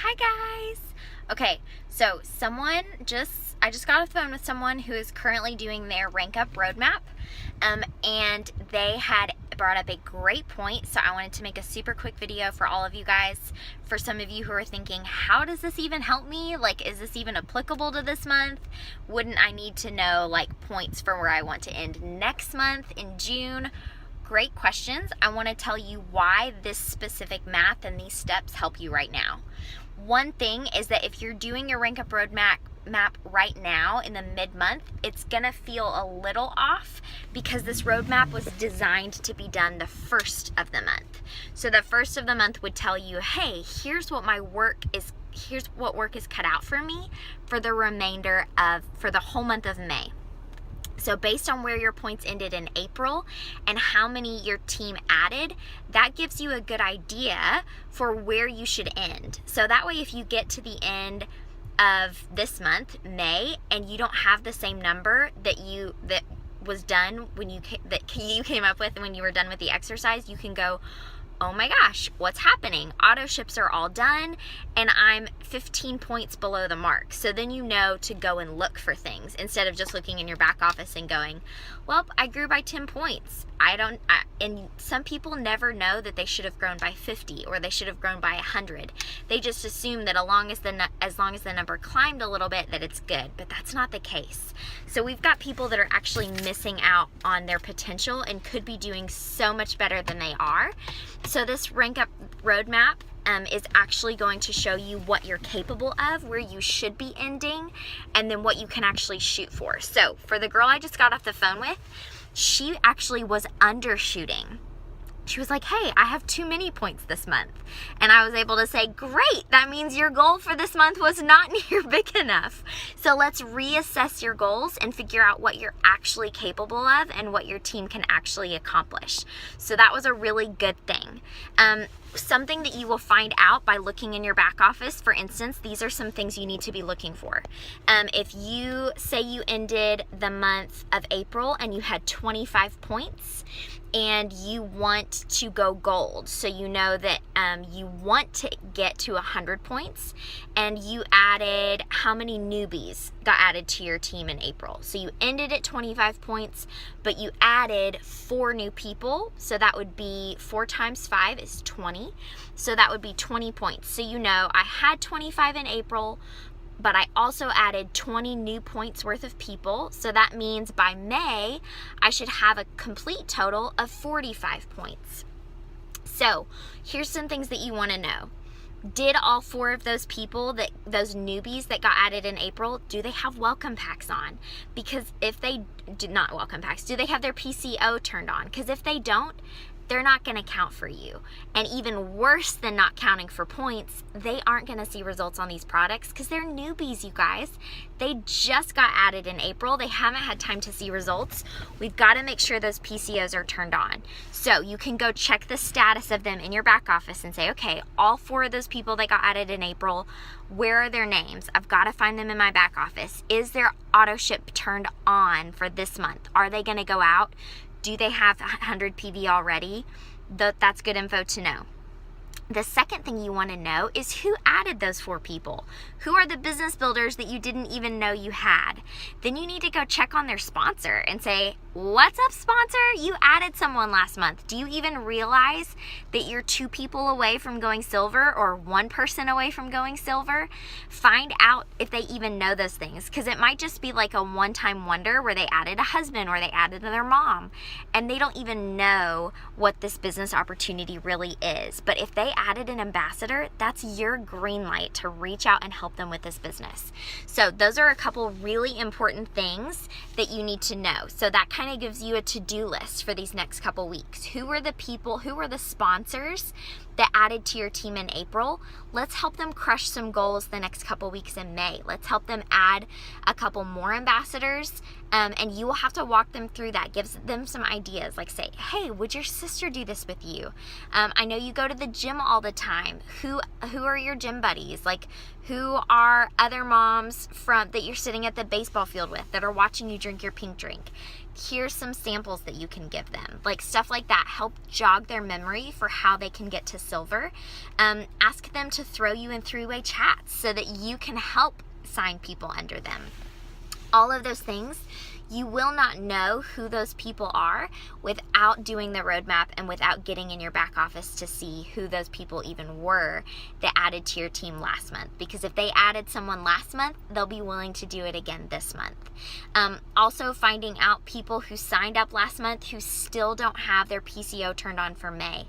Hi guys. Okay, so I just got off the phone with someone who is currently doing their rank up roadmap, and they had brought up a great point. So I wanted to make a super quick video for all of you guys. For some of you who are thinking, how does this even help me? Like, is this even applicable to this month? Wouldn't I need to know like points for where I want to end next month in June? Great questions. I want to tell you why this specific math and these steps help you right now. One thing is that if you're doing your rank up roadmap right now in the mid-month, it's gonna feel a little off because this roadmap was designed to be done the first of the month. So the first of the month would tell you, hey, here's what work is cut out for me for the whole month of May. So based on where your points ended in April and how many your team added, that gives you a good idea for where you should end. So that way, if you get to the end of this month, May, and you don't have the same number that was done that you came up with when you were done with the exercise, you can go, oh my gosh, what's happening? Auto ships are all done and I'm 15 points below the mark. So then you know to go and look for things instead of just looking in your back office and going, well, I grew by 10 points. And some people never know that they should have grown by 50 or they should have grown by 100. They just assume that as long as the number climbed a little bit that it's good, but that's not the case. So we've got people that are actually missing out on their potential and could be doing so much better than they are. So this rank up roadmap is actually going to show you what you're capable of, where you should be ending, and then what you can actually shoot for. So for the girl I just got off the phone with, she actually was undershooting. She was like, hey, I have too many points this month. And I was able to say, great, that means your goal for this month was not near big enough. So let's reassess your goals and figure out what you're actually capable of and what your team can actually accomplish. So that was a really good thing. Something that you will find out by looking in your back office, for instance, these are some things you need to be looking for. If you say you ended the month of April and you had 25 points and you want to go gold, so you know that you want to get to 100 points, and you added how many newbies got added to your team in April. So you ended at 25 points, but you added 4 new people, so that would be 4 times 5 is 20. So that would be 20 points. So you know I had 25 in April, but I also added 20 new points worth of people. So that means by May, I should have a complete total of 45 points. So here's some things that you want to know. Did all 4 of those people, those newbies that got added in April, do they have welcome packs on? Because if they do not welcome packs, do they have their PCO turned on? Because if they don't, they're not going to count for you. And even worse than not counting for points, they aren't going to see results on these products because they're newbies, you guys. They just got added in April. They haven't had time to see results. We've got to make sure those PCOs are turned on. So you can go check the status of them in your back office and say, okay, all 4 of those people that got added in April, where are their names? I've got to find them in my back office. Is their auto ship turned on for this month? Are they going to go out? Do they have 100 PV already? That's good info to know. The second thing you want to know is who added those 4 people. Who are the business builders that you didn't even know you had? Then you need to go check on their sponsor and say, what's up, sponsor? You added someone last month. Do you even realize that you're 2 people away from going silver or 1 person away from going silver? Find out if they even know those things, because it might just be like a one-time wonder where they added a husband or they added their mom and they don't even know what this business opportunity really is. But if they added an ambassador, that's your green light to reach out and help them with this business. So those are a couple really important things that you need to know. So that kind of gives you a to-do list for these next couple weeks. Who were the people, who were the sponsors that added to your team in April? Let's help them crush some goals the next couple weeks in May. Let's help them add a couple more ambassadors, and you will have to walk them through that. Gives them some ideas, like say, hey, would your sister do this with you? I know you go to the gym all the time. Who are your gym buddies? Like, who are other moms that you're sitting at the baseball field with that are watching you drink your pink drink? here's some samples that you can give them. Like stuff like that. Help jog their memory for how they can get to silver. Ask them to throw you in three-way chats so that you can help sign people under them. All of those things, you will not know who those people are without doing the roadmap and without getting in your back office to see who those people even were that added to your team last month. Because if they added someone last month, they'll be willing to do it again this month. Also finding out people who signed up last month who still don't have their PCO turned on for May.